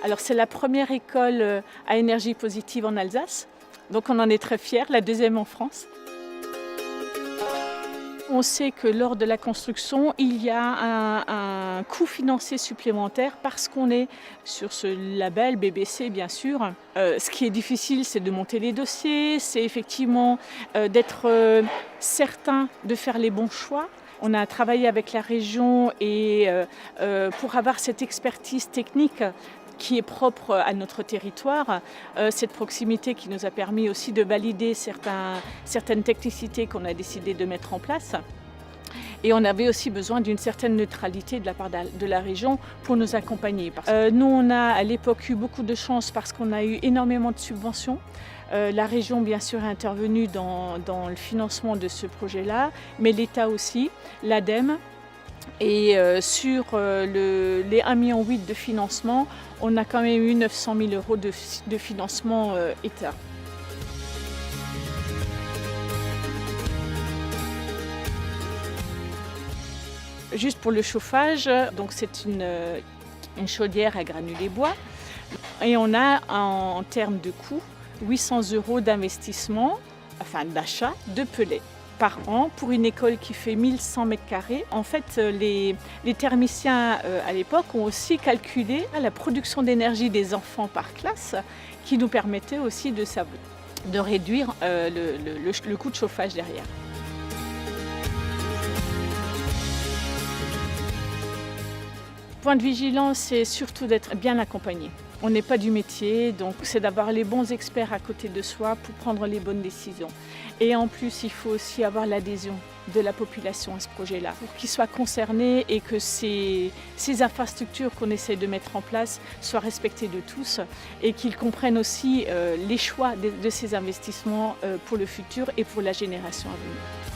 Alors c'est la première école à énergie positive en Alsace, donc on en est très fiers, la deuxième en France. On sait que lors de la construction, il y a un coût financier supplémentaire parce qu'on est sur ce label BBC, bien sûr. Ce qui est difficile, c'est de monter les dossiers, c'est effectivement d'être certain de faire les bons choix. On a travaillé avec la région et pour avoir cette expertise technique qui est propre à notre territoire, cette proximité qui nous a permis aussi de valider certaines technicités qu'on a décidé de mettre en place. Et on avait aussi besoin d'une certaine neutralité de la part de la région pour nous accompagner. Nous, on a à l'époque eu beaucoup de chance parce qu'on a eu énormément de subventions. La région, bien sûr, est intervenue dans le financement de ce projet-là, mais l'État aussi, l'ADEME. Et sur les 1,8 million de financement, on a quand même eu 900 000 € de financement État. Juste pour le chauffage, donc c'est une chaudière à granulés bois. Et on a en termes de coût 800 € d'investissement, enfin d'achat de pellets par an pour une école qui fait 1100 m². En fait, les thermiciens à l'époque ont aussi calculé la production d'énergie des enfants par classe qui nous permettait aussi de réduire le coût de chauffage derrière. Point de vigilance, c'est surtout d'être bien accompagné. On n'est pas du métier, donc c'est d'avoir les bons experts à côté de soi pour prendre les bonnes décisions. Et en plus, il faut aussi avoir l'adhésion de la population à ce projet-là, pour qu'ils soient concernés et que ces infrastructures qu'on essaie de mettre en place soient respectées de tous et qu'ils comprennent aussi les choix de ces investissements pour le futur et pour la génération à venir.